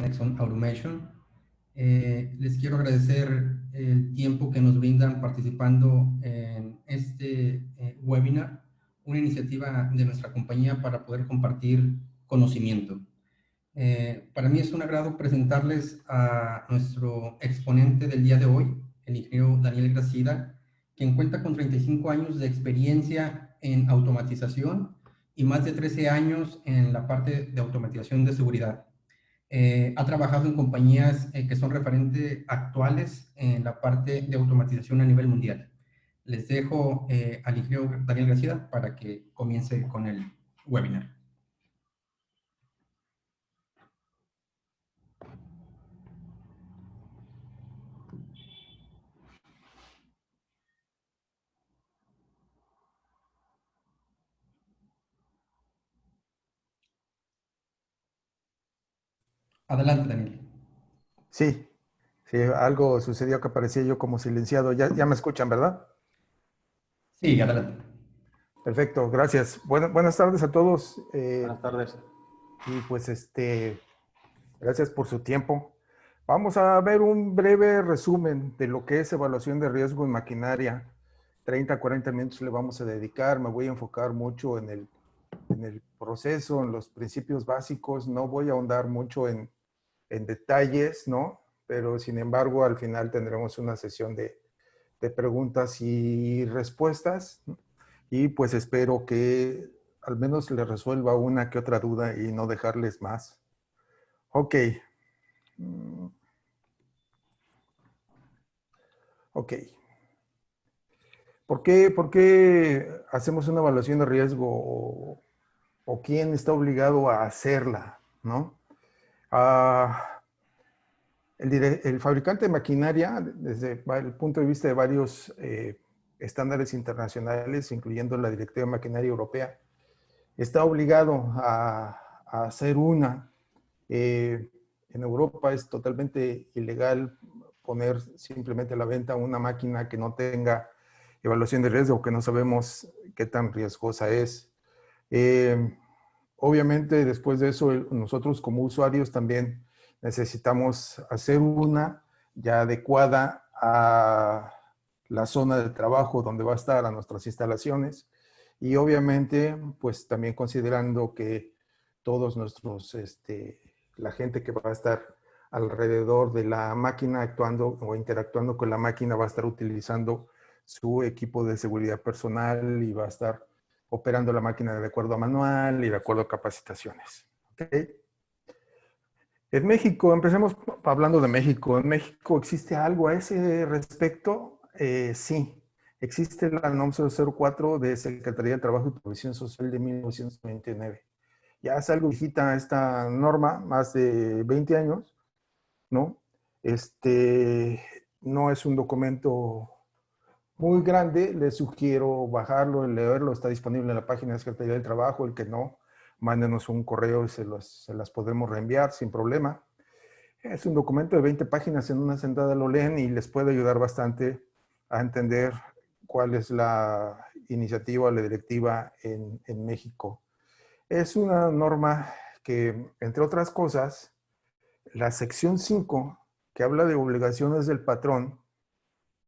Nexon Automation. Les quiero agradecer el tiempo que nos brindan participando en este webinar, una iniciativa de nuestra compañía para poder compartir conocimiento. Para mí es un agrado presentarles a nuestro exponente del día de hoy, el ingeniero Daniel Gracida, quien cuenta con 35 años de experiencia en automatización y más de 13 años en la parte de automatización de seguridad. Ha trabajado en compañías que son referentes actuales en la parte de automatización a nivel mundial. Les dejo al ingeniero Daniel Gracida para que comience con el webinar. Adelante, Daniel. Sí, sí, algo sucedió que parecía yo como silenciado. Ya me escuchan, ¿verdad? Sí, adelante. Perfecto, gracias. Buenas tardes a todos. Buenas tardes. Y pues gracias por su tiempo. Vamos a ver un breve resumen de lo que es evaluación de riesgo en maquinaria. 30 a 40 minutos le vamos a dedicar. Me voy a enfocar mucho en el proceso, en los principios básicos. No voy a ahondar mucho en detalles, ¿no? Pero sin embargo, al final tendremos una sesión de preguntas y respuestas. Y pues espero que al menos les resuelva una que otra duda y no dejarles más. Ok. Ok. ¿Por qué hacemos una evaluación de riesgo o quién está obligado a hacerla, ¿no? El fabricante de maquinaria, desde el punto de vista de varios estándares internacionales, incluyendo la Directiva de Maquinaria Europea, está obligado a hacer una. En Europa es totalmente ilegal poner simplemente a la venta una máquina que no tenga evaluación de riesgo, que no sabemos qué tan riesgosa es. Obviamente, después de eso, nosotros como usuarios también necesitamos hacer una ya adecuada a la zona de trabajo donde va a estar, a nuestras instalaciones. Y obviamente, pues también considerando que todos nuestros, la gente que va a estar alrededor de la máquina actuando o interactuando con la máquina va a estar utilizando su equipo de seguridad personal y va a estar operando la máquina de acuerdo a manual y de acuerdo a capacitaciones. ¿Okay? En México, empecemos hablando de México. ¿En México existe algo a ese respecto? Sí. Existe la NOM 004 de Secretaría de Trabajo y Previsión Social de 1999. Ya es algo viejita esta norma, más de 20 años, ¿no? No es un documento muy grande, les sugiero bajarlo, leerlo, está disponible en la página de Secretaría del Trabajo. El que no, mándenos un correo y se las podemos reenviar sin problema. Es un documento de 20 páginas, en una sentada lo leen y les puede ayudar bastante a entender cuál es la iniciativa o la directiva en México. Es una norma que, entre otras cosas, la sección 5, que habla de obligaciones del patrón,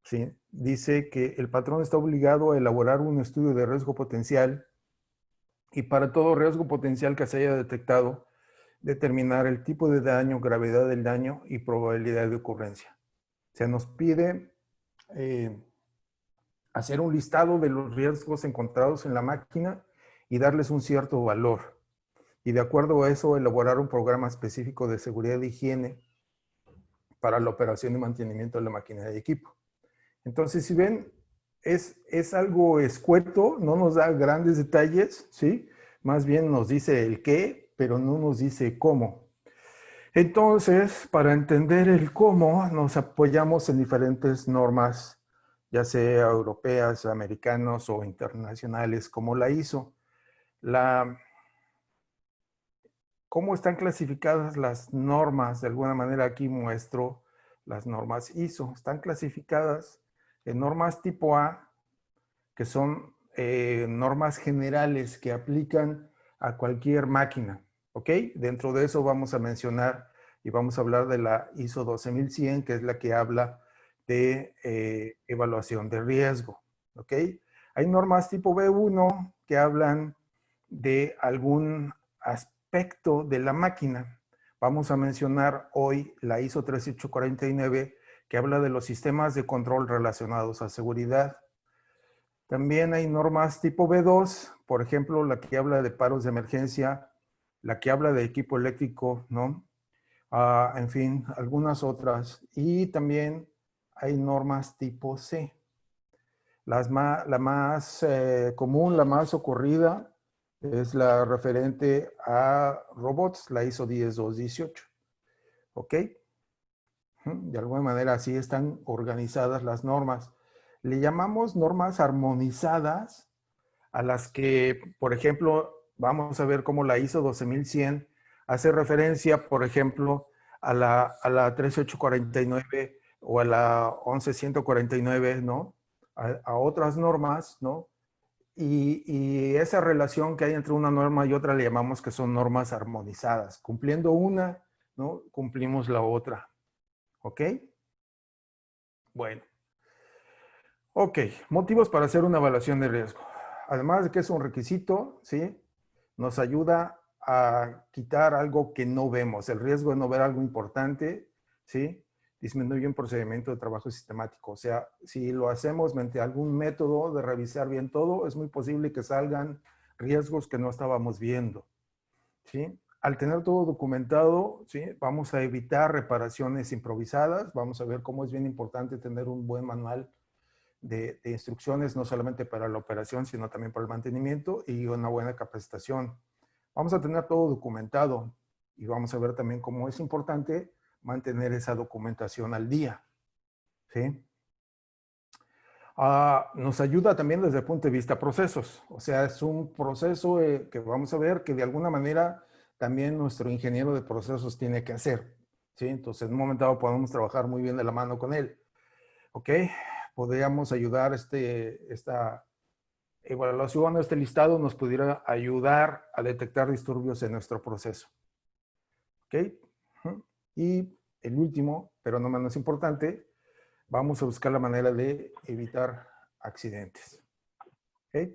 ¿sí? Dice que el patrón está obligado a elaborar un estudio de riesgo potencial y para todo riesgo potencial que se haya detectado, determinar el tipo de daño, gravedad del daño y probabilidad de ocurrencia. Se nos pide hacer un listado de los riesgos encontrados en la máquina y darles un cierto valor. Y de acuerdo a eso, elaborar un programa específico de seguridad e higiene para la operación y mantenimiento de la máquina y equipo. Entonces, si ven, es algo escueto, no nos da grandes detalles, ¿sí? Más bien nos dice el qué, pero no nos dice cómo. Entonces, para entender el cómo, nos apoyamos en diferentes normas, ya sea europeas, americanas o internacionales, como la ISO. ¿Cómo están clasificadas las normas? De alguna manera aquí muestro las normas ISO. Están clasificadas en normas tipo A, que son normas generales que aplican a cualquier máquina, ¿ok? Dentro de eso vamos a mencionar y vamos a hablar de la ISO 12100, que es la que habla de evaluación de riesgo. ¿Ok? Hay normas tipo B1 que hablan de algún aspecto de la máquina. Vamos a mencionar hoy la ISO 13849, que habla de los sistemas de control relacionados a seguridad. También hay normas tipo B2, por ejemplo, la que habla de paros de emergencia, la que habla de equipo eléctrico, ¿no? En fin, algunas otras. Y también hay normas tipo C. La más común, la más ocurrida, es la referente a robots, la ISO 10218. ¿Ok? De alguna manera así están organizadas las normas. Le llamamos normas armonizadas a las que, por ejemplo, vamos a ver cómo la ISO 12100 hace referencia, por ejemplo, a la 13849 o a la 11149, ¿no? A otras normas, ¿no? Y esa relación que hay entre una norma y otra le llamamos que son normas armonizadas. Cumpliendo una, ¿no? Cumplimos la otra. ¿Ok? Bueno. Ok, motivos para hacer una evaluación de riesgo. Además de que es un requisito, ¿sí? Nos ayuda a quitar algo que no vemos. El riesgo de no ver algo importante, ¿sí? Disminuye un procedimiento de trabajo sistemático. O sea, si lo hacemos mediante algún método de revisar bien todo, es muy posible que salgan riesgos que no estábamos viendo, ¿sí? Al tener todo documentado, ¿sí? Vamos a evitar reparaciones improvisadas. Vamos a ver cómo es bien importante tener un buen manual de instrucciones, no solamente para la operación, sino también para el mantenimiento y una buena capacitación. Vamos a tener todo documentado y vamos a ver también cómo es importante mantener esa documentación al día. ¿Sí? Nos ayuda también desde el punto de vista procesos. O sea, es un proceso que vamos a ver que de alguna manera también nuestro ingeniero de procesos tiene que hacer. ¿Sí? Entonces, en un momento dado podemos trabajar muy bien de la mano con él. ¿Ok? Podríamos ayudar esta evaluación, este listado nos pudiera ayudar a detectar disturbios en nuestro proceso. ¿Ok? Y el último, pero no menos importante, vamos a buscar la manera de evitar accidentes. ¿Ok?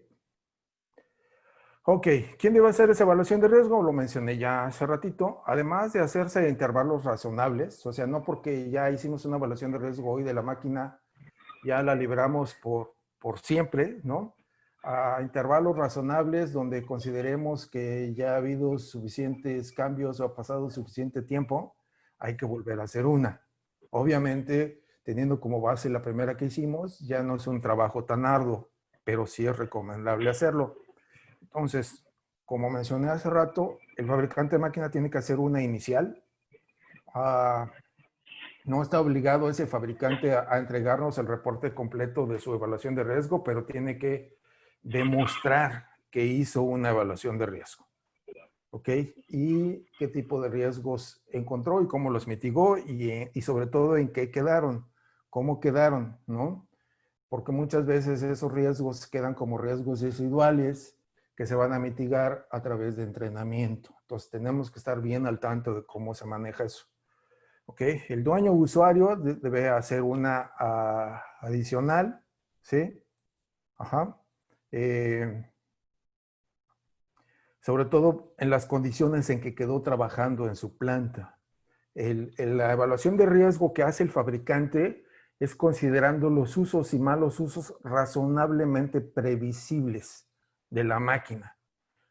Ok, ¿quién debe hacer esa evaluación de riesgo? Lo mencioné ya hace ratito. Además de hacerse intervalos razonables, o sea, no porque ya hicimos una evaluación de riesgo hoy de la máquina, ya la libramos por siempre, ¿no? A intervalos razonables donde consideremos que ya ha habido suficientes cambios o ha pasado suficiente tiempo, hay que volver a hacer una. Obviamente, teniendo como base la primera que hicimos, ya no es un trabajo tan arduo, pero sí es recomendable hacerlo. Entonces, como mencioné hace rato, el fabricante de máquina tiene que hacer una inicial. No está obligado ese fabricante a entregarnos el reporte completo de su evaluación de riesgo, pero tiene que demostrar que hizo una evaluación de riesgo. ¿Ok? Y qué tipo de riesgos encontró y cómo los mitigó y sobre todo en qué quedaron, cómo quedaron, ¿no? Porque muchas veces esos riesgos quedan como riesgos residuales que se van a mitigar a través de entrenamiento. Entonces tenemos que estar bien al tanto de cómo se maneja eso. ¿Ok? El dueño usuario debe hacer una adicional, ¿sí? Ajá. Sobre todo en las condiciones en que quedó trabajando en su planta. La evaluación de riesgo que hace el fabricante es considerando los usos y malos usos razonablemente previsibles de la máquina,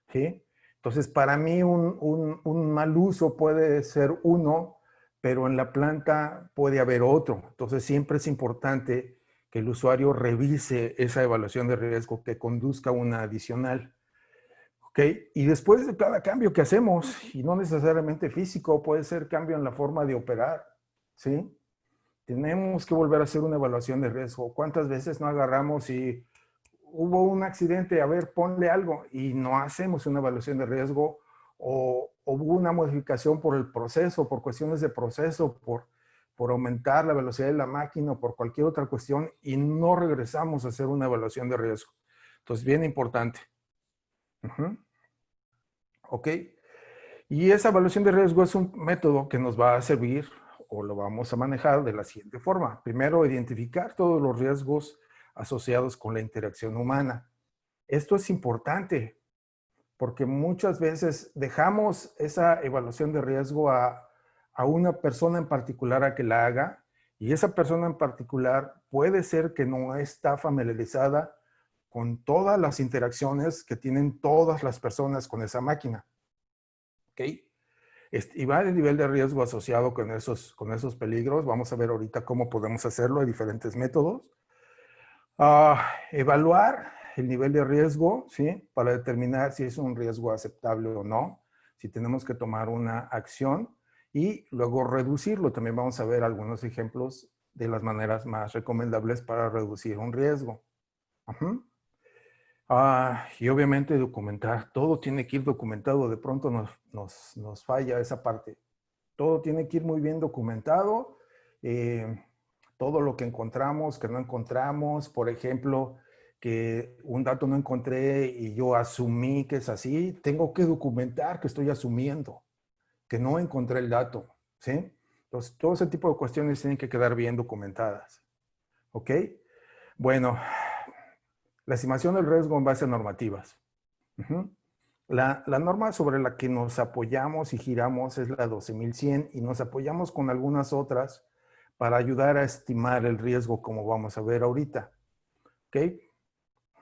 ¿sí? Entonces, para mí un mal uso puede ser uno, pero en la planta puede haber otro. Entonces, siempre es importante que el usuario revise esa evaluación de riesgo, que conduzca una adicional. ¿Ok? Y después de cada cambio que hacemos, y no necesariamente físico, puede ser cambio en la forma de operar, ¿sí? Tenemos que volver a hacer una evaluación de riesgo. ¿Cuántas veces no agarramos y hubo un accidente, a ver, ponle algo, y no hacemos una evaluación de riesgo, o hubo una modificación por el proceso, por cuestiones de proceso, por aumentar la velocidad de la máquina o por cualquier otra cuestión, y no regresamos a hacer una evaluación de riesgo? Entonces, bien importante. ¿Ok? Y esa evaluación de riesgo es un método que nos va a servir o lo vamos a manejar de la siguiente forma. Primero, identificar todos los riesgos asociados con la interacción humana. Esto es importante porque muchas veces dejamos esa evaluación de riesgo a una persona en particular a que la haga, y esa persona en particular puede ser que no está familiarizada con todas las interacciones que tienen todas las personas con esa máquina. ¿Ok? Y va el nivel de riesgo asociado con esos peligros. Vamos a ver ahorita cómo podemos hacerlo. Hay diferentes métodos. Evaluar el nivel de riesgo, ¿sí? Para determinar si es un riesgo aceptable o no, si tenemos que tomar una acción y luego reducirlo. También vamos a ver algunos ejemplos de las maneras más recomendables para reducir un riesgo. Ajá. Y obviamente documentar, todo tiene que ir documentado, de pronto nos falla esa parte. Todo tiene que ir muy bien documentado, todo lo que encontramos, que no encontramos, por ejemplo, que un dato no encontré y yo asumí que es así, tengo que documentar que estoy asumiendo, que no encontré el dato, ¿sí? Entonces, todo ese tipo de cuestiones tienen que quedar bien documentadas, ¿ok? Bueno, la estimación del riesgo en base a normativas. Ujú. La norma sobre la que nos apoyamos y giramos es la 12100 y nos apoyamos con algunas otras para ayudar a estimar el riesgo, como vamos a ver ahorita. ¿Ok?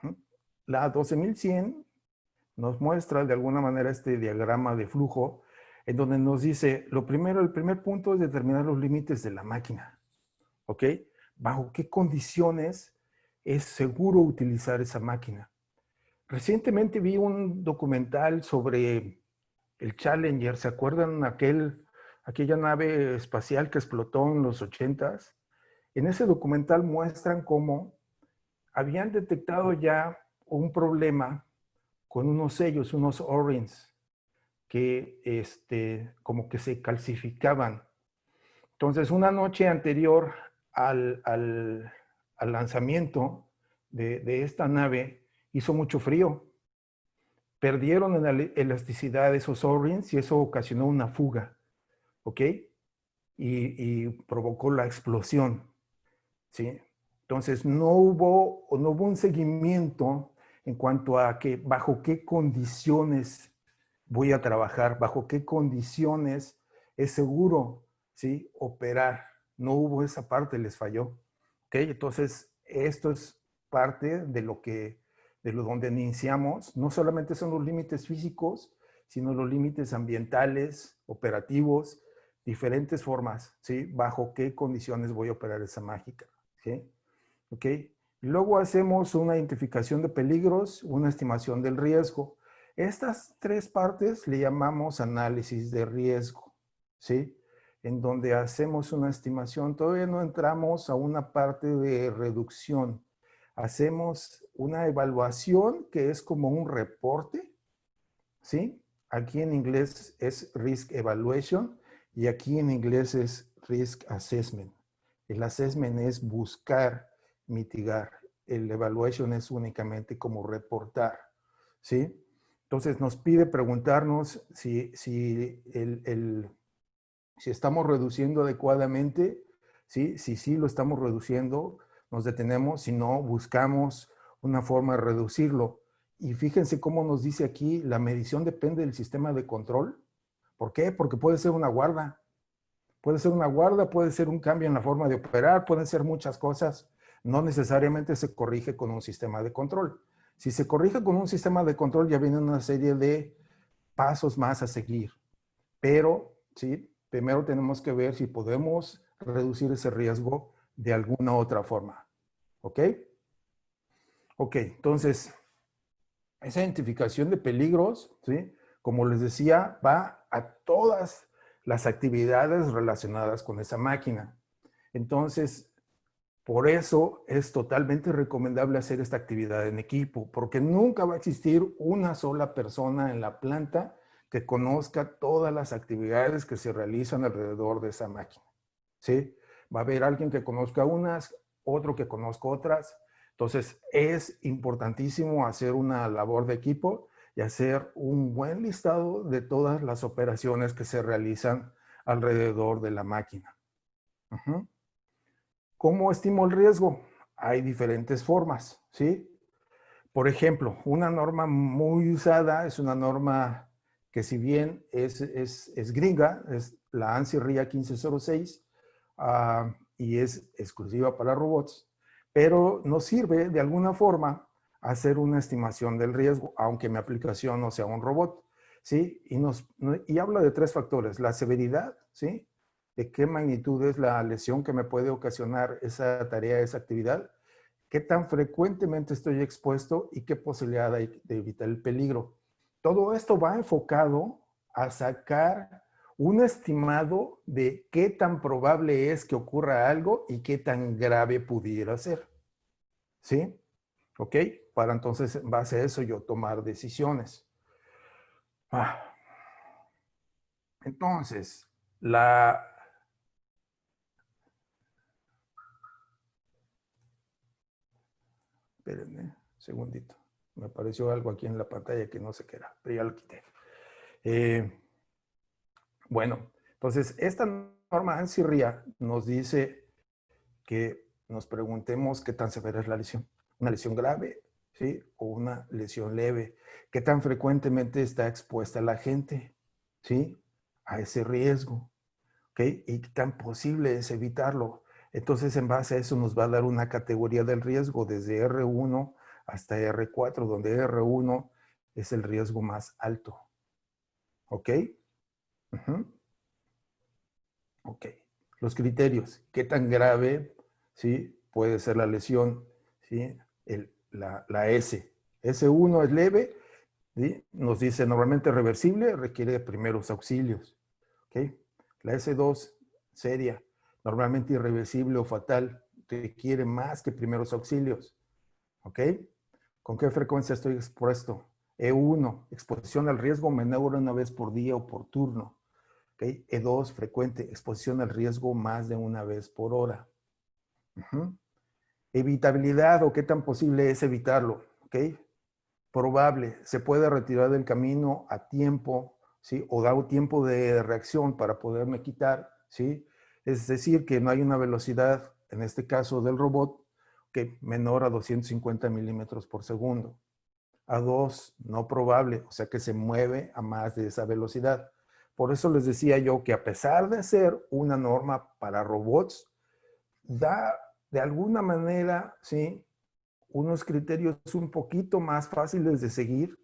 Ujú. La 12100 nos muestra de alguna manera este diagrama de flujo en donde nos dice, lo primero, el primer punto es determinar los límites de la máquina. ¿Ok? ¿Bajo qué condiciones es seguro utilizar esa máquina? Recientemente vi un documental sobre el Challenger. ¿Se acuerdan aquella nave espacial que explotó en los 80s? En ese documental muestran cómo habían detectado ya un problema con unos sellos, unos O-rings, que como que se calcificaban. Entonces, una noche anterior al lanzamiento de esta nave, hizo mucho frío. Perdieron en la elasticidad de esos O-rings y eso ocasionó una fuga, ¿ok? Y provocó la explosión, ¿sí? Entonces no hubo un seguimiento en cuanto a que bajo qué condiciones voy a trabajar, bajo qué condiciones es seguro, ¿sí? Operar. No hubo esa parte, les falló, ¿ok? Entonces esto es parte de lo donde iniciamos. No solamente son los límites físicos, sino los límites ambientales, operativos, diferentes formas, ¿sí? Bajo qué condiciones voy a operar esa máquina, ¿sí? ¿Ok? Luego hacemos una identificación de peligros, una estimación del riesgo. Estas tres partes le llamamos análisis de riesgo, ¿sí? En donde hacemos una estimación. Todavía no entramos a una parte de reducción. Hacemos una evaluación que es como un reporte, ¿sí? Aquí en inglés es Risk Evaluation y aquí en inglés es Risk Assessment. El assessment es buscar, mitigar. El evaluation es únicamente como reportar, ¿sí? Entonces nos pide preguntarnos si estamos reduciendo adecuadamente, ¿sí? Si sí lo estamos reduciendo, nos detenemos, si no, buscamos una forma de reducirlo. Y fíjense cómo nos dice aquí, la medición depende del sistema de control. ¿Por qué? Porque puede ser una guarda. Puede ser una guarda, puede ser un cambio en la forma de operar, pueden ser muchas cosas. No necesariamente se corrige con un sistema de control. Si se corrige con un sistema de control, ya viene una serie de pasos más a seguir. Pero, ¿sí? Primero tenemos que ver si podemos reducir ese riesgo de alguna otra forma. ¿Ok? Ok, entonces, esa identificación de peligros, ¿sí? Como les decía, va a todas las actividades relacionadas con esa máquina. Entonces, por eso es totalmente recomendable hacer esta actividad en equipo, porque nunca va a existir una sola persona en la planta que conozca todas las actividades que se realizan alrededor de esa máquina, ¿sí? Va a haber alguien que conozca unas, otro que conozca otras. Entonces, es importantísimo hacer una labor de equipo y hacer un buen listado de todas las operaciones que se realizan alrededor de la máquina. ¿Cómo estimo el riesgo? Hay diferentes formas, ¿sí? Por ejemplo, una norma muy usada es una norma que, si bien es gringa, es la ANSI RIA 1506, y es exclusiva para robots, pero nos sirve de alguna forma hacer una estimación del riesgo, aunque mi aplicación no sea un robot, ¿sí? Y habla de 3 factores: la severidad, ¿sí? De qué magnitud es la lesión que me puede ocasionar esa tarea, esa actividad, qué tan frecuentemente estoy expuesto y qué posibilidad hay de evitar el peligro. Todo esto va enfocado a sacar un estimado de qué tan probable es que ocurra algo y qué tan grave pudiera ser. ¿Sí? ¿Ok? Para entonces, en base a eso, yo tomar decisiones. Entonces, espérenme un segundito. Me apareció algo aquí en la pantalla que no sé qué era, pero ya lo quité. Bueno, entonces esta norma ANSI RIA nos dice que nos preguntemos qué tan severa es la lesión. ¿Una lesión grave? ¿Sí? ¿O una lesión leve? ¿Qué tan frecuentemente está expuesta la gente? ¿Sí? A ese riesgo. ¿Ok? ¿Y qué tan posible es evitarlo? Entonces, en base a eso nos va a dar una categoría del riesgo desde R1 hasta R4, donde R1 es el riesgo más alto. ¿Ok? Ok. Los criterios. ¿Qué tan grave, sí, puede ser la lesión? ¿Sí? La S. S1 es leve, ¿sí? Nos dice normalmente reversible, requiere de primeros auxilios. ¿Ok? La S2, seria, normalmente irreversible o fatal, requiere más que primeros auxilios. ¿Ok? ¿Con qué frecuencia estoy expuesto? E1, exposición al riesgo menor una vez por día o por turno. ¿Okay? E2, frecuente, exposición al riesgo más de una vez por hora. Evitabilidad, o qué tan posible es evitarlo. ¿Okay? Probable, se puede retirar del camino a tiempo, ¿sí? O dar tiempo de reacción para poderme quitar, ¿sí? Es decir, que no hay una velocidad, en este caso del robot, que menor a 250 milímetros por segundo. A2, no probable, o sea que se mueve a más de esa velocidad. Por eso les decía yo que, a pesar de ser una norma para robots, da de alguna manera, ¿sí?, unos criterios un poquito más fáciles de seguir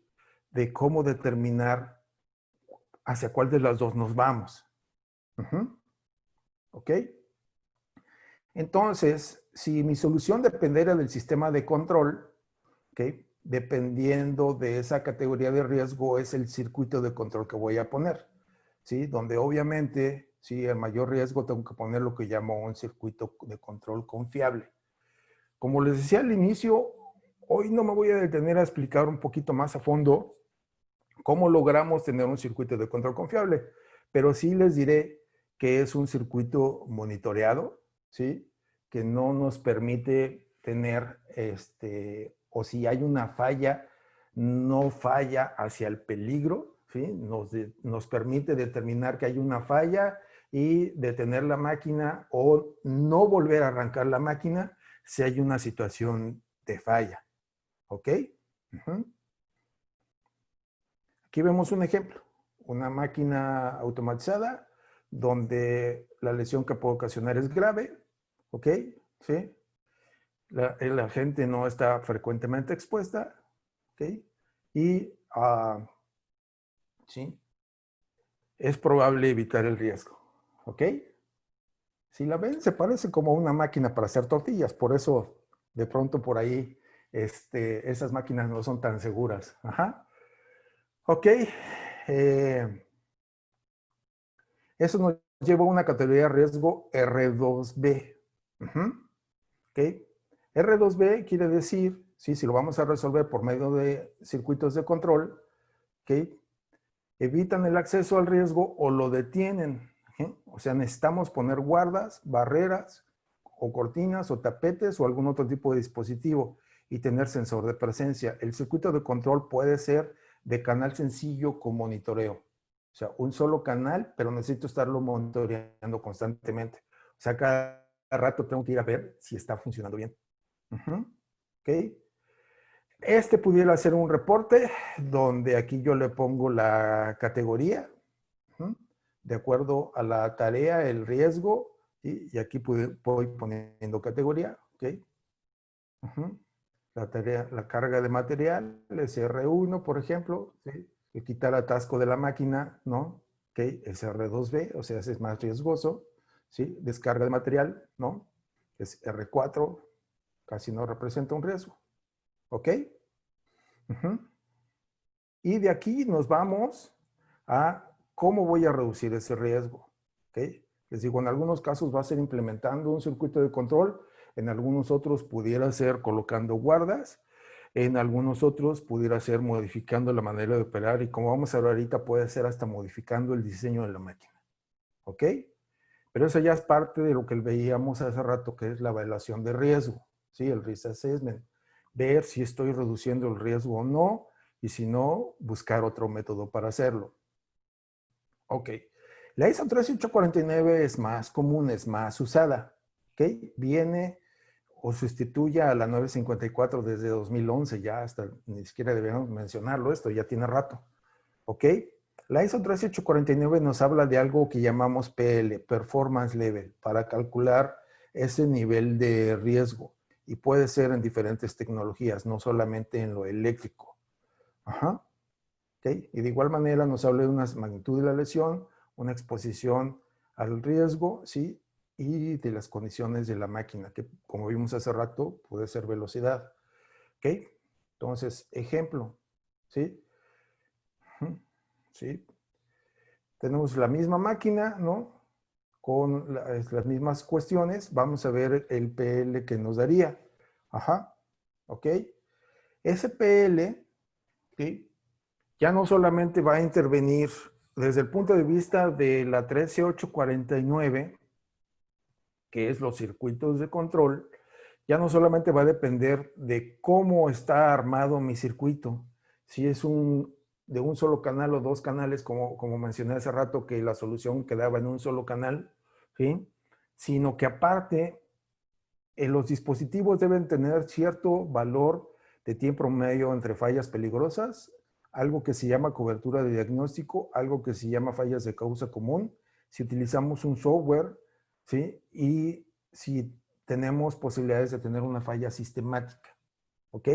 de cómo determinar hacia cuál de las dos nos vamos. ¿Ok? Entonces, si mi solución dependiera del sistema de control, ¿ok?, dependiendo de esa categoría de riesgo, es el circuito de control que voy a poner, ¿sí? Donde obviamente, sí, el mayor riesgo tengo que poner lo que llamo un circuito de control confiable. Como les decía al inicio, hoy no me voy a detener a explicar un poquito más a fondo cómo logramos tener un circuito de control confiable, pero sí les diré que es un circuito monitoreado, ¿sí?, que no nos permite tener, o si hay una falla, no falla hacia el peligro, ¿sí? Nos permite determinar que hay una falla y detener la máquina o no volver a arrancar la máquina si hay una situación de falla. ¿Ok? Aquí vemos un ejemplo, una máquina automatizada donde la lesión que puede ocasionar es grave, ¿ok? ¿Sí? La gente no está frecuentemente expuesta, ¿ok? Y, ¿sí?, es probable evitar el riesgo, ¿ok? Si la ven, se parece como una máquina para hacer tortillas, por eso de pronto por ahí esas máquinas no son tan seguras. Ajá. Ok. Eso nos lleva a una categoría de riesgo R2B. ¿Ok? R2B quiere decir, ¿sí?, si lo vamos a resolver por medio de circuitos de control, ¿ok?, evitan el acceso al riesgo o lo detienen. O sea, necesitamos poner guardas, barreras o cortinas o tapetes o algún otro tipo de dispositivo y tener sensor de presencia. El circuito de control puede ser de canal sencillo con monitoreo. O sea, un solo canal, pero necesito estarlo monitoreando constantemente. O sea, cada rato tengo que ir a ver si está funcionando bien. ¿Ok? Este pudiera ser un reporte donde aquí yo le pongo la categoría, de acuerdo a la tarea, el riesgo, y aquí voy poniendo categoría, ¿ok? La tarea, la carga de material, SR1, por ejemplo, ¿sí? El quitar atasco de la máquina, ¿no? ¿Ok? SR2B, o sea, ese es más riesgoso, ¿sí? Descarga de material, ¿no? Es R4, casi no representa un riesgo, ¿ok? Y de aquí nos vamos a cómo voy a reducir ese riesgo, ¿ok? Les digo, en algunos casos va a ser implementando un circuito de control, en algunos otros pudiera ser colocando guardas, en algunos otros pudiera ser modificando la manera de operar y como vamos a ver ahorita puede ser hasta modificando el diseño de la máquina, ¿ok? Pero eso ya es parte de lo que veíamos hace rato, que es la evaluación de riesgo, ¿sí? El risk assessment. Ver si estoy reduciendo el riesgo o no, y si no, buscar otro método para hacerlo. Ok. La ISO 13849 es más común, es más usada, ¿ok? Viene o sustituye a la 954 desde 2011, ya hasta ni siquiera debemos mencionarlo, esto ya tiene rato, ¿ok? La ISO 13849 nos habla de algo que llamamos PL, Performance Level, para calcular ese nivel de riesgo. Y puede ser en diferentes tecnologías, no solamente en lo eléctrico. Ajá. ¿Okay? Y de igual manera nos habla de una magnitud de la lesión, una exposición al riesgo, ¿sí? Y de las condiciones de la máquina, que como vimos hace rato, puede ser velocidad. ¿Ok? Entonces, ejemplo, ¿sí? ¿Sí? Tenemos la misma máquina, ¿no? Con las mismas cuestiones, vamos a ver el PL que nos daría. Ajá, ¿ok? Ese PL, ¿sí? Ya no solamente va a intervenir desde el punto de vista de la 13849, que es los circuitos de control, ya no solamente va a depender de cómo está armado mi circuito, si es de un solo canal o dos canales, como mencioné hace rato, que la solución quedaba en un solo canal, ¿sí? Sino que aparte, los dispositivos deben tener cierto valor de tiempo medio entre fallas peligrosas, algo que se llama cobertura de diagnóstico, algo que se llama fallas de causa común, si utilizamos un software, ¿sí? Y si tenemos posibilidades de tener una falla sistemática, ¿ok?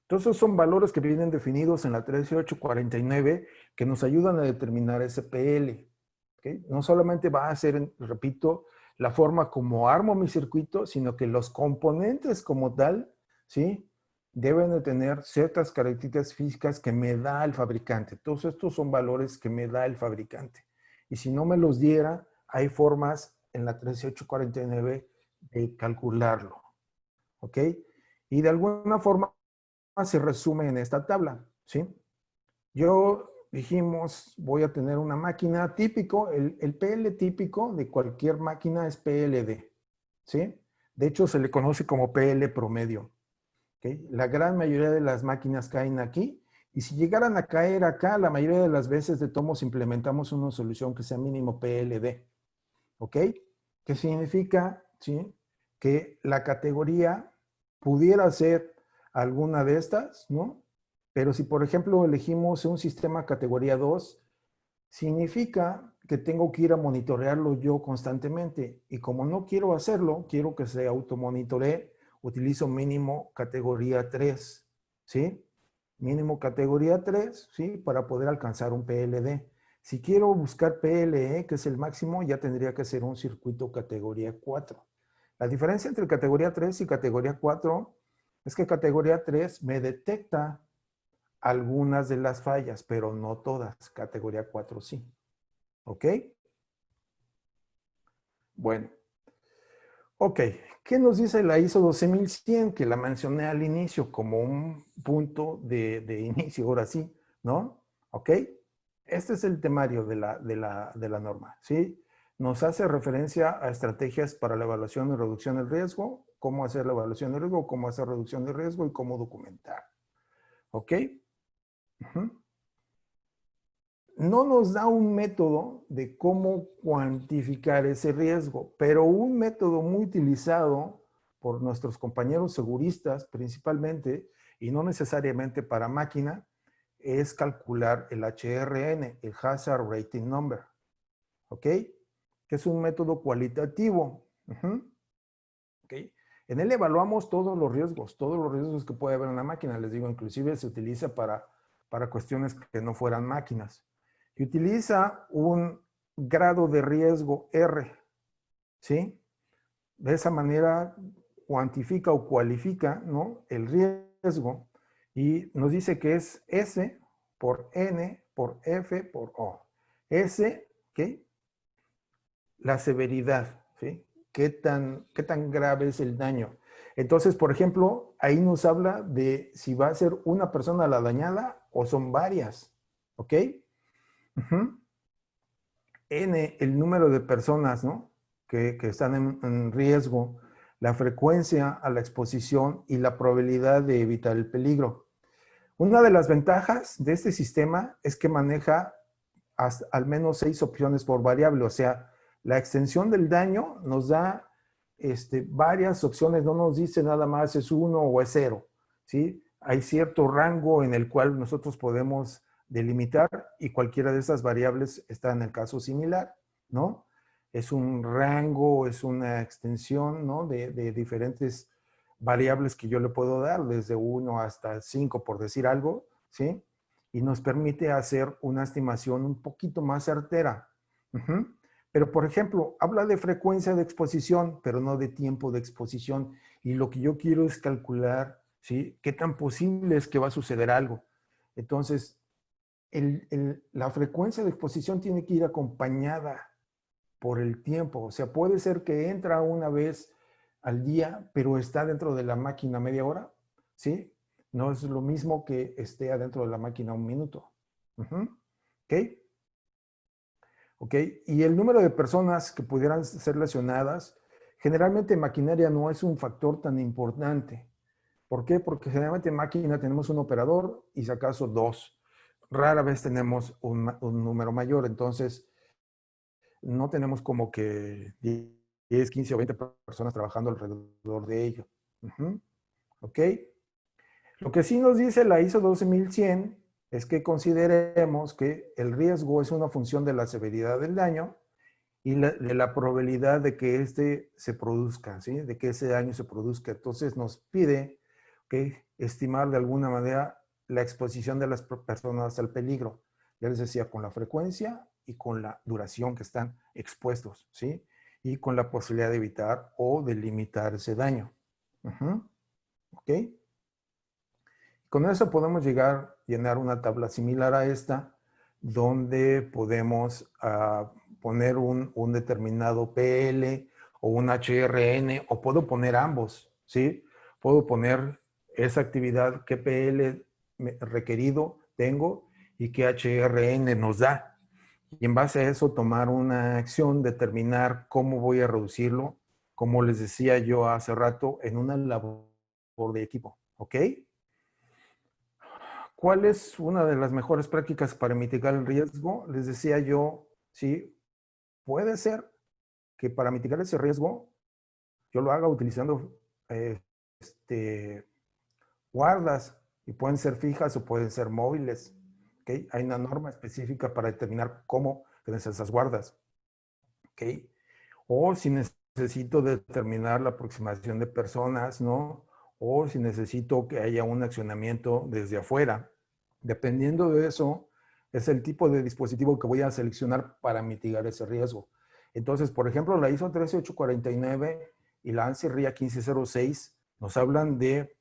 Entonces, esos son valores que vienen definidos en la 13849 que nos ayudan a determinar ese PL, ¿ok? No solamente va a ser, repito, la forma como armo mi circuito, sino que los componentes como tal, ¿sí? Deben de tener ciertas características físicas que me da el fabricante. Todos estos son valores que me da el fabricante. Y si no me los diera, hay formas en la 13849 de calcularlo, ¿ok? Y de alguna forma se resume en esta tabla, ¿sí? Yo dijimos, voy a tener una máquina típico, el PL típico de cualquier máquina es PLD, ¿sí? De hecho, se le conoce como PL promedio, ¿ok? La gran mayoría de las máquinas caen aquí, y si llegaran a caer acá, la mayoría de las veces de tomos implementamos una solución que sea mínimo PLD, ¿ok? ¿Qué significa, sí? Que la categoría pudiera ser alguna de estas, ¿no? Pero si, por ejemplo, elegimos un sistema categoría 2, significa que tengo que ir a monitorearlo yo constantemente. Y como no quiero hacerlo, quiero que se automonitoree, utilizo mínimo categoría 3, ¿sí? Mínimo categoría 3, ¿sí? Para poder alcanzar un PLD. Si quiero buscar PLE, que es el máximo, ya tendría que ser un circuito categoría 4. La diferencia entre categoría 3 y categoría 4 es que categoría 3 me detecta algunas de las fallas, pero no todas. Categoría 4 sí. ¿Ok? Bueno. Ok. ¿Qué nos dice la ISO 12100? Que la mencioné al inicio como un punto de inicio, ahora sí, ¿no? ¿Ok? Este es el temario de la norma, ¿sí? Nos hace referencia a estrategias para la evaluación y reducción del riesgo, cómo hacer la evaluación de riesgo, cómo hacer reducción de riesgo y cómo documentar. ¿Ok? no nos da un método de cómo cuantificar ese riesgo, pero un método muy utilizado por nuestros compañeros seguristas principalmente, y no necesariamente para máquina, es calcular el HRN, el Hazard Rating Number, ¿ok? Que es un método cualitativo. ¿Ok? En él evaluamos todos los riesgos que puede haber en la máquina. Les digo, inclusive se utiliza para cuestiones que no fueran máquinas. Y utiliza un grado de riesgo R, ¿sí? De esa manera cuantifica o cualifica, ¿no?, el riesgo y nos dice que es S por N por F por O. S, ¿ok? La severidad, ¿sí? ¿Qué tan grave es el daño? Entonces, por ejemplo, ahí nos habla de si va a ser una persona la dañada o son varias, ¿ok? N, el número de personas, ¿no?, que están en riesgo, la frecuencia a la exposición y la probabilidad de evitar el peligro. Una de las ventajas de este sistema es que maneja hasta al menos 6 opciones por variable, o sea, la extensión del daño nos da varias opciones, no nos dice nada más es 1 o es 0, ¿sí? Hay cierto rango en el cual nosotros podemos delimitar y cualquiera de esas variables está en el caso similar, ¿no? Es un rango, es una extensión, ¿no?, de diferentes variables que yo le puedo dar, desde 1 hasta 5, por decir algo, ¿sí? Y nos permite hacer una estimación un poquito más certera. Pero, por ejemplo, habla de frecuencia de exposición, pero no de tiempo de exposición. Y lo que yo quiero es calcular, ¿sí?, qué tan posible es que va a suceder algo. Entonces, la frecuencia de exposición tiene que ir acompañada por el tiempo. O sea, puede ser que entra una vez al día, pero está dentro de la máquina media hora, ¿sí? No es lo mismo que esté adentro de la máquina un minuto. ¿Ok? ¿Ok? Y el número de personas que pudieran ser lesionadas, generalmente en maquinaria no es un factor tan importante. ¿Por qué? Porque generalmente en máquina tenemos un operador y si acaso dos. Rara vez tenemos un número mayor, entonces no tenemos como que 10, 15 o 20 personas trabajando alrededor de ello. ¿Ok? Lo que sí nos dice la ISO 12100 es que consideremos que el riesgo es una función de la severidad del daño y de la probabilidad de que éste se produzca, ¿sí? De que ese daño se produzca. Entonces nos pide que estimar de alguna manera la exposición de las personas al peligro. Ya les decía, con la frecuencia y con la duración que están expuestos, ¿sí? Y con la posibilidad de evitar o de limitar ese daño. ¿Ok? Con eso podemos llenar una tabla similar a esta, donde podemos poner un determinado PL o un HRN, o puedo poner ambos, ¿sí? Puedo poner esa actividad, qué PL requerido tengo y qué HRN nos da. Y en base a eso tomar una acción, determinar cómo voy a reducirlo, como les decía yo hace rato, en una labor de equipo, ¿ok? ¿Cuál es una de las mejores prácticas para mitigar el riesgo? Les decía yo, sí, puede ser que para mitigar ese riesgo yo lo haga utilizando guardas y pueden ser fijas o pueden ser móviles. ¿Okay? Hay una norma específica para determinar cómo deben ser esas guardas. ¿Okay? O si necesito determinar la aproximación de personas, ¿no? O si necesito que haya un accionamiento desde afuera. Dependiendo de eso, es el tipo de dispositivo que voy a seleccionar para mitigar ese riesgo. Entonces, por ejemplo, la ISO 13849 y la ANSI RIA 1506 nos hablan de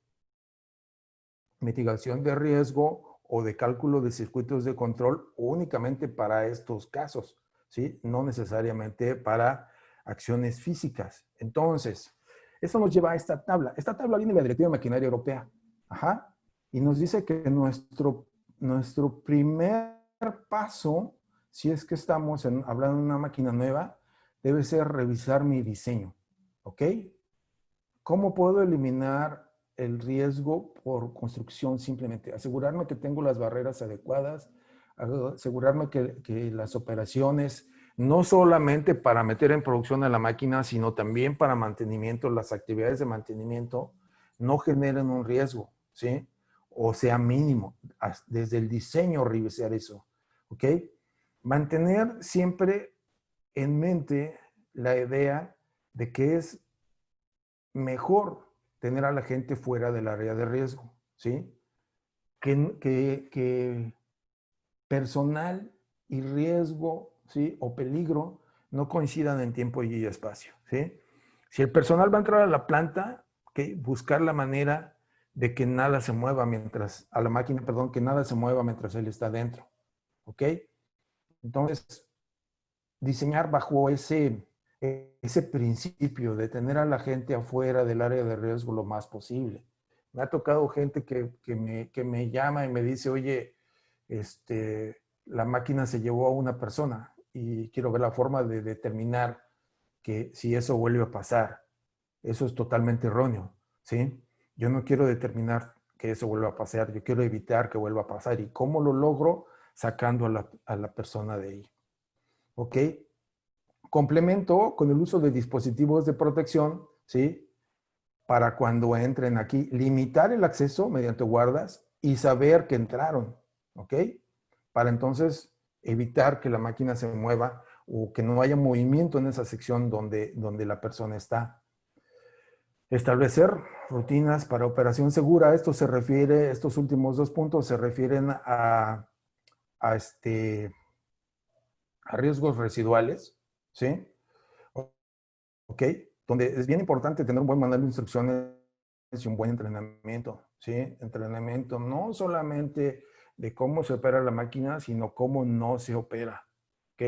mitigación de riesgo o de cálculo de circuitos de control únicamente para estos casos, ¿sí? No necesariamente para acciones físicas. Entonces, eso nos lleva a esta tabla. Esta tabla viene de la Directiva de Maquinaria Europea. Ajá. Y nos dice que nuestro primer paso, si es que estamos hablando de una máquina nueva, debe ser revisar mi diseño. ¿Ok? ¿Cómo puedo eliminar el riesgo por construcción? Simplemente asegurarme que tengo las barreras adecuadas, asegurarme que las operaciones, no solamente para meter en producción a la máquina, sino también para mantenimiento, las actividades de mantenimiento, no generen un riesgo, ¿sí? O sea mínimo. Desde el diseño revisar eso, ¿ok? Mantener siempre en mente la idea de que es mejor tener a la gente fuera del área de riesgo, ¿sí? Que personal y riesgo, ¿sí? O peligro no coincidan en tiempo y espacio, ¿sí? Si el personal va a entrar a la planta, ¿okay? Buscar la manera de que nada se mueva mientras, a la máquina, perdón, que nada se mueva mientras él está dentro, ¿ok? Entonces, diseñar bajo ese principio de tener a la gente afuera del área de riesgo lo más posible. Me ha tocado gente que me llama y me dice, oye, la máquina se llevó a una persona y quiero ver la forma de determinar que si eso vuelve a pasar. Eso es totalmente erróneo, ¿sí? Yo no quiero determinar que eso vuelva a pasar, yo quiero evitar que vuelva a pasar. ¿Y cómo lo logro? Sacando a la persona de ahí, ¿ok? Complemento con el uso de dispositivos de protección, ¿sí? Para cuando entren aquí, limitar el acceso mediante guardas y saber que entraron, ¿ok? Para entonces evitar que la máquina se mueva o que no haya movimiento en esa sección donde la persona está. Establecer rutinas para operación segura. Esto se refiere, estos últimos dos puntos se refieren a riesgos residuales, ¿sí? ¿Ok? Donde es bien importante tener un buen manual de instrucciones y un buen entrenamiento, ¿sí? Entrenamiento no solamente de cómo se opera la máquina, sino cómo no se opera, ¿ok?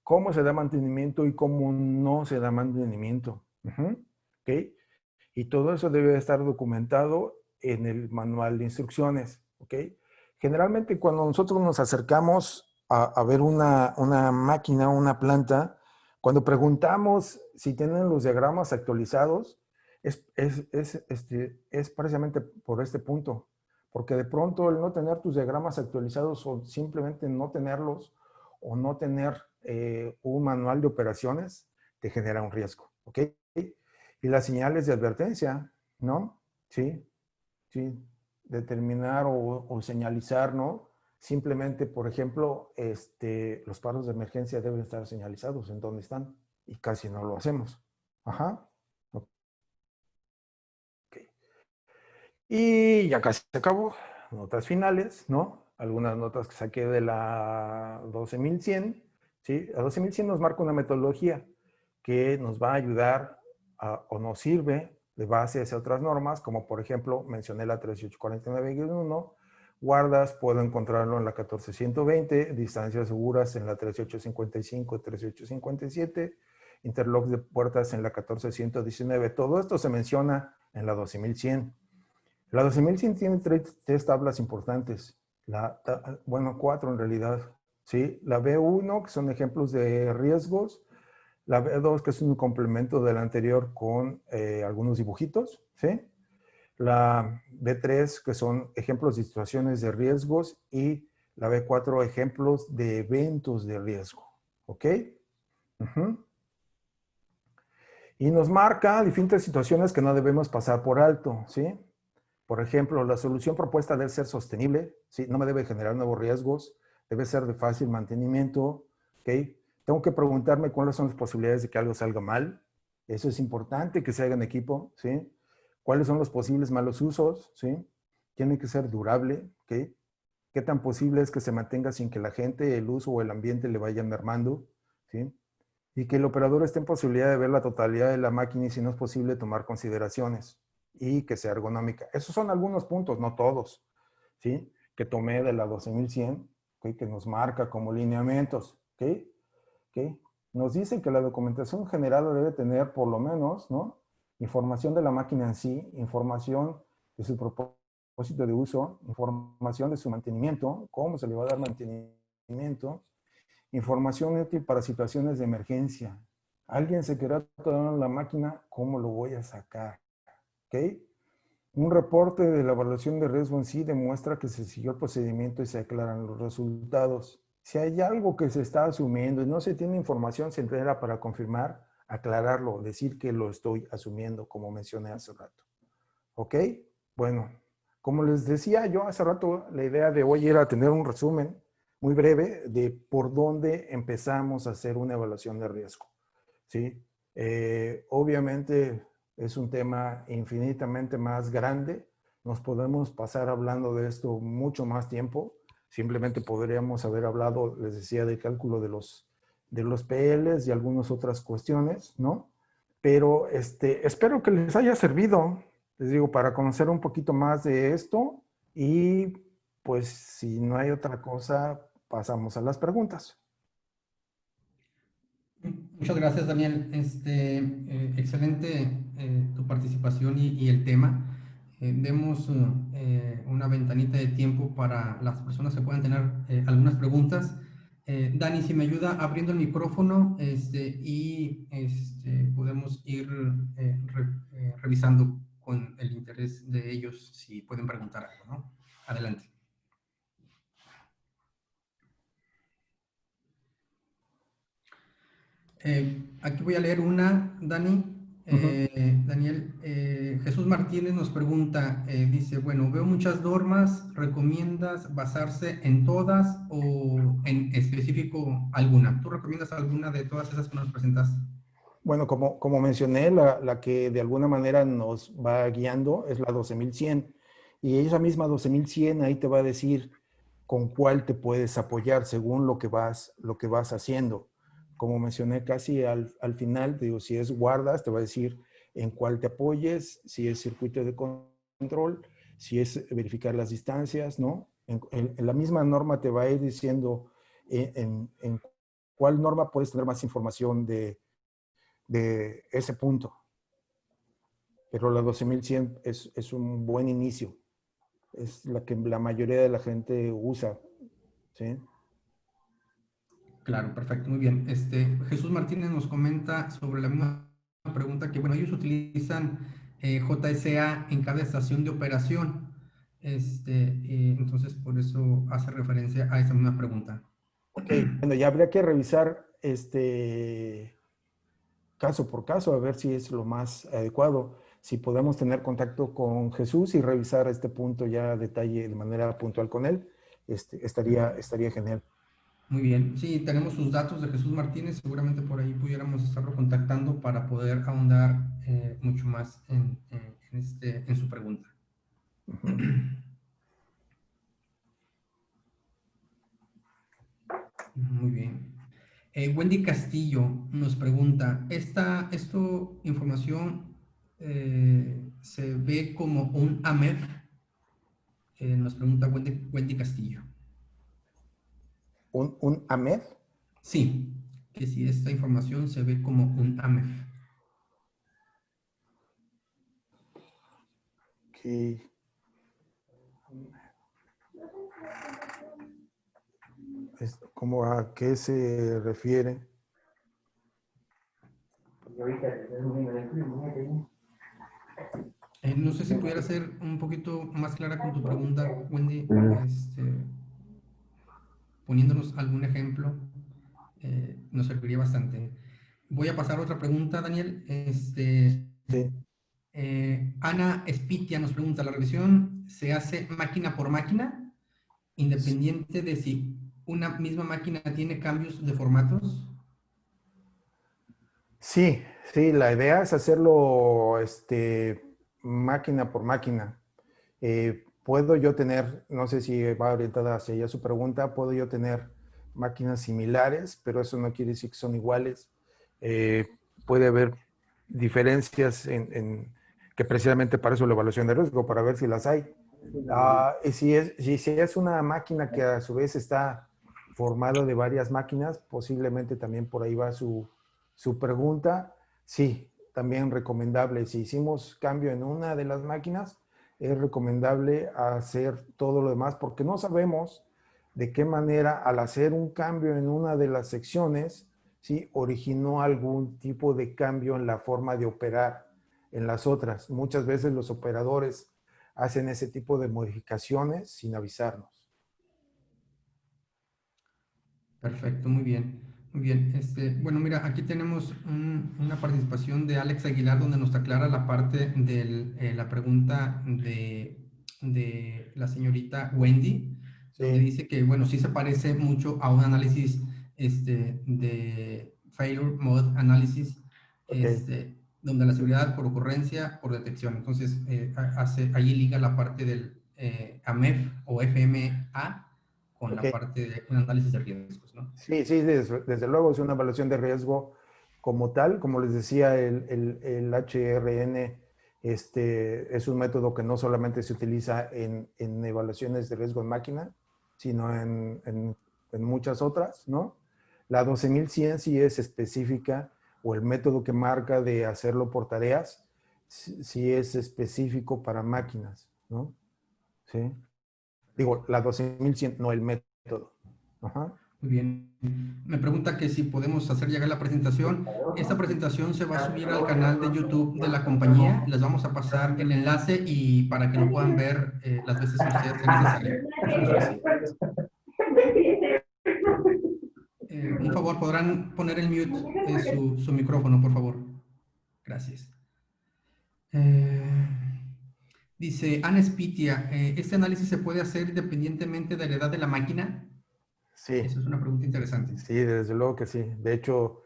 Cómo se da mantenimiento y cómo no se da mantenimiento, ¿ok? Y todo eso debe estar documentado en el manual de instrucciones, ¿ok? Generalmente cuando nosotros nos acercamos a ver una máquina, una planta, cuando preguntamos si tienen los diagramas actualizados, es precisamente por este punto, porque de pronto el no tener tus diagramas actualizados o simplemente no tenerlos o no tener un manual de operaciones te genera un riesgo, ¿ok? Y las señales de advertencia, ¿no? Sí, sí, determinar o señalizar, ¿no? Simplemente, por ejemplo, los paros de emergencia deben estar señalizados en dónde están y casi no lo hacemos. Ajá. Ok. Y ya casi se acabó. Notas finales, ¿no? Algunas notas que saqué de la 12100, ¿sí? La 12100 nos marca una metodología que nos va a ayudar o nos sirve de base hacia otras normas, como por ejemplo, mencioné la 13849-1, guardas, puedo encontrarlo en la 14120, distancias seguras en la 13855, 13857, interlocks de puertas en la 14119. Todo esto se menciona en la 12100. La 12100 tiene tres tablas importantes, bueno, cuatro en realidad, ¿sí? La B1, que son ejemplos de riesgos, la B2, que es un complemento del anterior con algunos dibujitos, ¿sí? La B3, que son ejemplos de situaciones de riesgos, y la B4, ejemplos de eventos de riesgo, ¿ok? Y nos marca diferentes situaciones que no debemos pasar por alto, ¿sí? Por ejemplo, la solución propuesta debe ser sostenible, ¿sí? No me debe generar nuevos riesgos, debe ser de fácil mantenimiento, ¿ok? Tengo que preguntarme cuáles son las posibilidades de que algo salga mal. Eso es importante que se haga en equipo, ¿sí? ¿Cuáles son los posibles malos usos, ¿sí? Tiene que ser durable, ¿ok? ¿Qué tan posible es que se mantenga sin que la gente, el uso o el ambiente le vayan mermando, ¿sí? Y que el operador esté en posibilidad de ver la totalidad de la máquina y si no es posible tomar consideraciones y que sea ergonómica. Esos son algunos puntos, no todos, ¿sí? Que tomé de la 12100, ¿okay? Que nos marca como lineamientos, ¿ok? ¿Okay? Nos dice que la documentación generada debe tener por lo menos, ¿no? Información de la máquina en sí, información de su propósito de uso, información de su mantenimiento, cómo se le va a dar mantenimiento, información útil para situaciones de emergencia. Alguien se quedó atorado en la máquina, ¿cómo lo voy a sacar? ¿Ok? Un reporte de la evaluación de riesgo en sí demuestra que se siguió el procedimiento y se aclaran los resultados. Si hay algo que se está asumiendo y no se tiene información certera para confirmar, aclararlo, decir que lo estoy asumiendo, como mencioné hace rato. ¿Ok? Bueno, como les decía yo hace rato, la idea de hoy era tener un resumen muy breve de por dónde empezamos a hacer una evaluación de riesgo. ¿Sí? Obviamente es un tema infinitamente más grande. Nos podemos pasar hablando de esto mucho más tiempo. Simplemente podríamos haber hablado, les decía, de cálculo de los PLs y algunas otras cuestiones, ¿no? Pero espero que les haya servido, les digo, para conocer un poquito más de esto y pues si no hay otra cosa, pasamos a las preguntas. Muchas gracias, Daniel. Excelente tu participación y el tema. Demos una ventanita de tiempo para las personas que puedan tener algunas preguntas. Dani, si me ayuda abriendo el micrófono podemos ir revisando con el interés de ellos si pueden preguntar algo, ¿no? Adelante. Aquí voy a leer una, Dani. Daniel, Jesús Martínez nos pregunta, dice, bueno, veo muchas normas, ¿recomiendas basarse en todas o en específico alguna? ¿Tú recomiendas alguna de todas esas que nos presentaste? Bueno, como mencioné, la que de alguna manera nos va guiando es la 12100. Y esa misma 12100 ahí te va a decir con cuál te puedes apoyar según lo que vas haciendo. Como mencioné casi al final, te digo, si es guardas, te va a decir en cuál te apoyes, si es circuito de control, si es verificar las distancias, ¿no? En la misma norma te va a ir diciendo en cuál norma puedes tener más información de ese punto. Pero la 12100 es un buen inicio. Es la que la mayoría de la gente usa. ¿Sí? Claro, perfecto, muy bien. Jesús Martínez nos comenta sobre la misma pregunta que, bueno, ellos utilizan JSA en cada estación de operación. Entonces, por eso hace referencia a esa misma pregunta. Ok, bueno, ya habría que revisar caso por caso a ver si es lo más adecuado. Si podemos tener contacto con Jesús y revisar este punto ya a detalle de manera puntual con él, estaría genial. Muy bien, sí, tenemos sus datos de Jesús Martínez, seguramente por ahí pudiéramos estarlo contactando para poder ahondar mucho más en su pregunta. Ujú. Muy bien. Wendy Castillo nos pregunta, ¿esta información se ve como un AMEF? Nos pregunta Wendy Castillo. ¿Un AMED? Sí, que si esta información se ve como un AMEF. Okay. ¿Cómo a qué se refiere? No sé si pudiera ser un poquito más clara con tu pregunta, Wendy, poniéndonos algún ejemplo, nos serviría bastante. Voy a pasar a otra pregunta, Daniel. Sí. Ana Espitia nos pregunta, ¿la revisión se hace máquina por máquina, independiente de si una misma máquina tiene cambios de formatos? Sí, sí, la idea es hacerlo máquina por máquina. Puedo yo tener, no sé si va orientada hacia allá su pregunta, puedo yo tener máquinas similares, pero eso no quiere decir que son iguales. Puede haber diferencias que precisamente para eso la evaluación de riesgo, para ver si las hay. Y si es una máquina que a su vez está formada de varias máquinas, posiblemente también por ahí va su pregunta. Sí, también recomendable. Si hicimos cambio en una de las máquinas, es recomendable hacer todo lo demás porque no sabemos de qué manera al hacer un cambio en una de las secciones, ¿sí? Originó algún tipo de cambio en la forma de operar en las otras. Muchas veces los operadores hacen ese tipo de modificaciones sin avisarnos. Perfecto, muy bien. Muy bien. Bueno, mira, aquí tenemos una participación de Alex Aguilar donde nos aclara la parte de la pregunta de la señorita Wendy, donde Sí, dice que, bueno, sí se parece mucho a un análisis de failure mode análisis, ok, donde la seguridad por ocurrencia, por detección. Entonces, allí liga la parte del AMEF o FMA con ok. la parte de un análisis de riesgos, ¿no? Sí, sí, desde luego es una evaluación de riesgo como tal. Como les decía, el HRN es un método que no solamente se utiliza en evaluaciones de riesgo en máquina, sino en muchas otras, ¿no? La 12100 sí es específica, o el método que marca de hacerlo por tareas, sí es específico para máquinas, ¿no? Sí. Digo, la 12100, no el método. Ajá. Muy bien. Me pregunta que si podemos hacer llegar la presentación. Esta presentación se va a subir al canal de YouTube de la compañía. Les vamos a pasar el enlace y para que lo puedan ver las veces que ustedes sea necesario. Por supuesto que sí. Un favor, ¿podrán poner el mute su micrófono, por favor? Gracias. Dice Ana Spitia, ¿este análisis se puede hacer independientemente de la edad de la máquina? Sí, Esa es una pregunta interesante. sí, desde luego que sí. De hecho,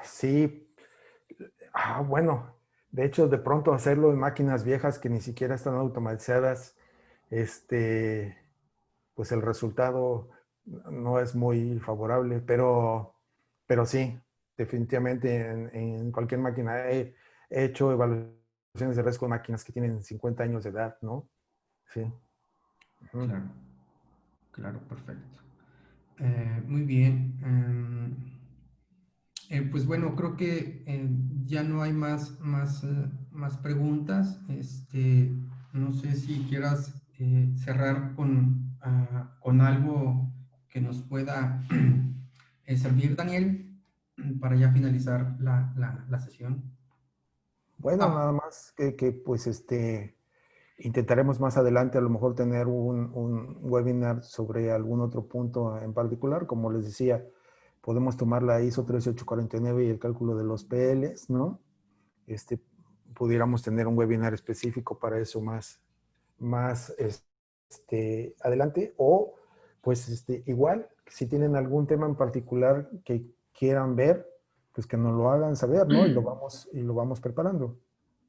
sí, bueno, de hecho, de pronto hacerlo en máquinas viejas que ni siquiera están automatizadas, este, pues el resultado no es muy favorable, pero sí, definitivamente en cualquier máquina he hecho evaluaciones de riesgo con máquinas que tienen 50 años de edad, ¿no? Sí. Ujú. Claro, claro, perfecto. Muy bien. Pues bueno, creo que ya no hay más preguntas. No sé si quieras cerrar con algo que nos pueda servir, Daniel, para ya finalizar la sesión. Bueno, Ah, nada más pues intentaremos más adelante a lo mejor tener un webinar sobre algún otro punto en particular. Como les decía, podemos tomar la ISO 13849 y el cálculo de los PLs, ¿no? Este, pudiéramos tener un webinar específico para eso más adelante. O, pues, igual, si tienen algún tema en particular que quieran ver, pues que nos lo hagan saber, ¿no? Y lo vamos preparando.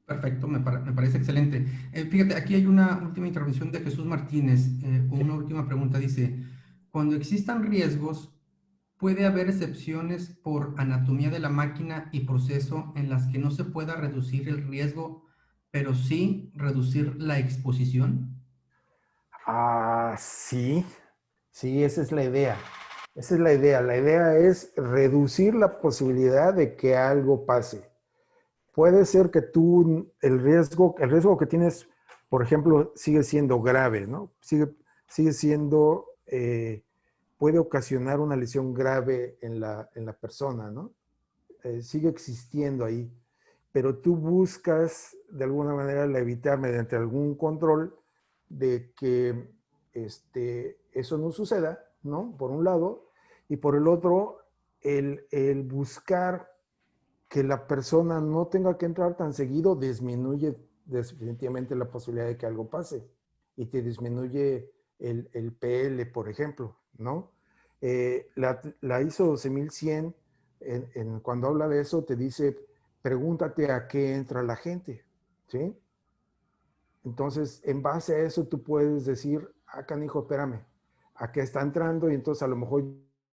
perfecto, me parece excelente. Fíjate, aquí hay una última intervención de Jesús Martínez, con una última pregunta. Dice, cuando existan riesgos, ¿puede haber excepciones por anatomía de la máquina y proceso en las que no se pueda reducir el riesgo, pero sí reducir la exposición? Sí, sí, esa es la idea. Esa es la idea. La idea es reducir la posibilidad de que algo pase. Puede ser que tú, el riesgo que tienes, por ejemplo, sigue siendo grave, ¿no? Sigue siendo, puede ocasionar una lesión grave en la persona, ¿no? Sigue existiendo ahí, pero tú buscas de alguna manera la evitar mediante algún control de que eso no suceda, ¿no? Por un lado, y por el otro, el buscar que la persona no tenga que entrar tan seguido disminuye definitivamente la posibilidad de que algo pase y te disminuye el PL, por ejemplo, ¿no? La ISO 12100, cuando habla de eso, te dice, pregúntate a qué entra la gente, ¿sí? Entonces, en base a eso, tú puedes decir, canijo, espérame, ¿a qué está entrando? Y entonces a lo mejor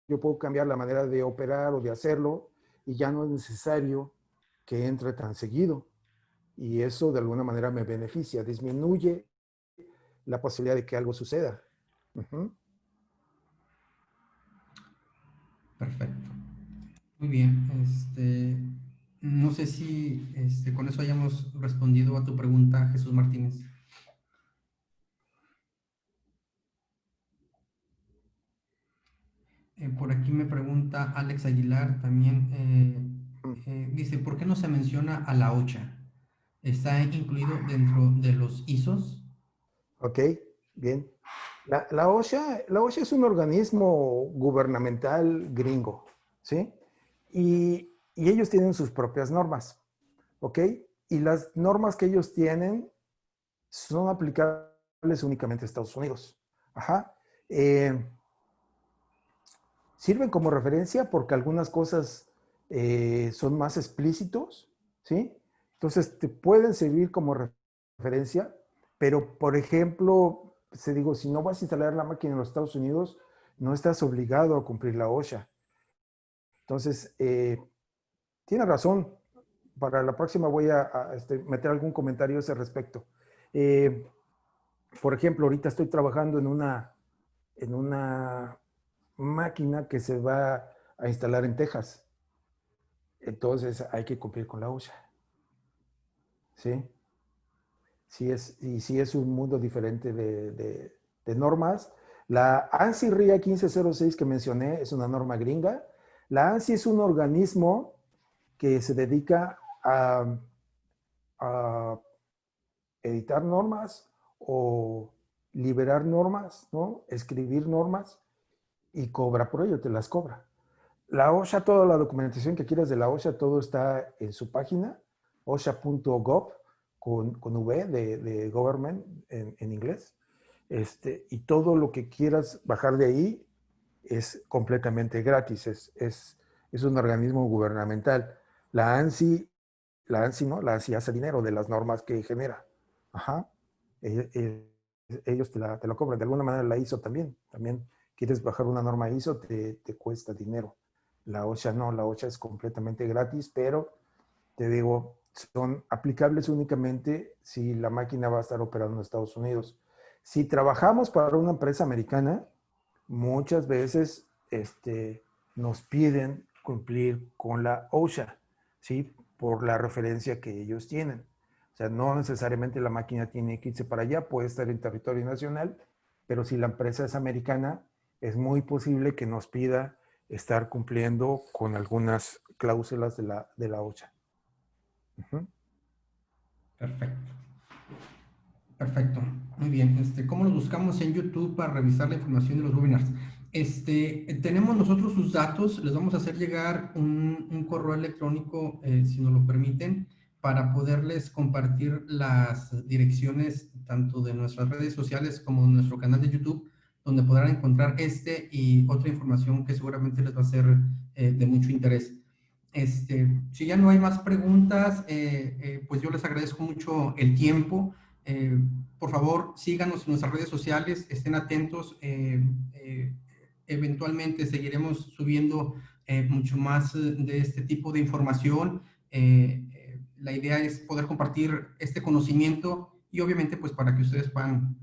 yo puedo cambiar la manera de operar o de hacerlo y ya no es necesario que entre tan seguido. Y eso de alguna manera me beneficia, disminuye la posibilidad de que algo suceda. Uh-huh. Perfecto. Muy bien. No sé si con eso hayamos respondido a tu pregunta, Jesús Martínez. Por aquí me pregunta Alex Aguilar también, dice, ¿por qué no se menciona a la OCHA? ¿Está incluido dentro de los ISOs? Ok, bien. La OSHA es un organismo gubernamental gringo, ¿sí? Y ellos tienen sus propias normas, ¿ok? Y las normas que ellos tienen son aplicables únicamente a Estados Unidos. Ajá. Eh, Sirven como referencia porque algunas cosas son más explícitos, ¿sí? Entonces te pueden servir como referencia, pero por ejemplo, se digo, si no vas a instalar la máquina en los Estados Unidos, no estás obligado a cumplir la OSHA. Entonces, tiene razón. Para la próxima voy a meter algún comentario a ese respecto. Eh, por ejemplo, ahorita estoy trabajando en una máquina que se va a instalar en Texas. Entonces hay que cumplir con la OSHA. ¿Sí? Sí es un mundo diferente de normas. La ANSI RIA 1506 que mencioné es una norma gringa. La ANSI es un organismo que se dedica a editar normas o liberar normas, ¿no? Escribir normas y cobra por ello, te las cobra. La OSHA, toda la documentación que quieras de la OSHA, todo está en su página, osha.gov, con V de government en inglés. Y todo lo que quieras bajar de ahí es completamente gratis, es un organismo gubernamental. La ANSI, ¿no? La ANSI hace dinero de las normas que genera. Ajá. Eh, eh, Ellos te la cobran. De alguna manera la ISO también quieres bajar una norma ISO, te cuesta dinero. La OSHA no, la OSHA es completamente gratis, pero te digo, son aplicables únicamente si la máquina va a estar operando en Estados Unidos. Si trabajamos para una empresa americana, muchas veces nos piden cumplir con la OSHA, ¿sí? Por la referencia que ellos tienen. O sea, no necesariamente la máquina tiene que irse para allá, puede estar en territorio nacional, pero si la empresa es americana, es muy posible que nos pida estar cumpliendo con algunas cláusulas de la OSHA. Ujú. Perfecto. Perfecto, muy bien. ¿Cómo los buscamos en YouTube para revisar la información de los webinars? Tenemos nosotros sus datos, les vamos a hacer llegar un correo electrónico, si nos lo permiten, para poderles compartir las direcciones tanto de nuestras redes sociales como de nuestro canal de YouTube, donde podrán encontrar y otra información que seguramente les va a ser de mucho interés. Si ya no hay más preguntas, pues yo les agradezco mucho el tiempo. Eh, por favor, síganos en nuestras redes sociales, estén atentos. Eventualmente seguiremos subiendo mucho más de este tipo de información. La idea es poder compartir este conocimiento y obviamente pues para que ustedes puedan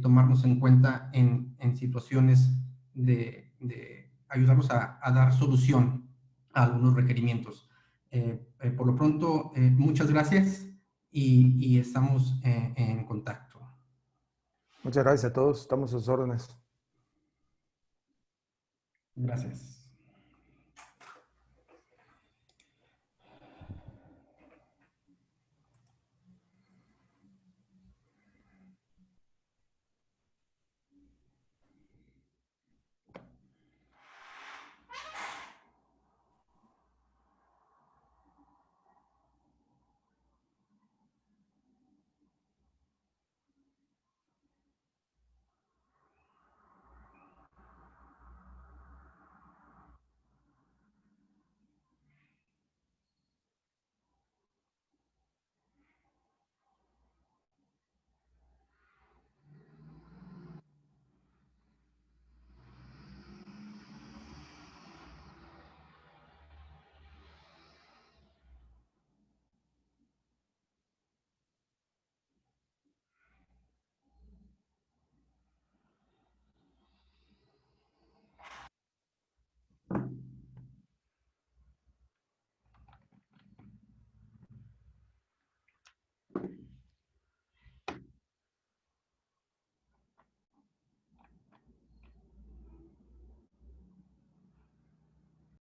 tomarnos en cuenta en situaciones de ayudarnos a dar solución a algunos requerimientos. Por lo pronto, muchas gracias y estamos en contacto. Muchas gracias a todos, estamos a sus órdenes. Gracias.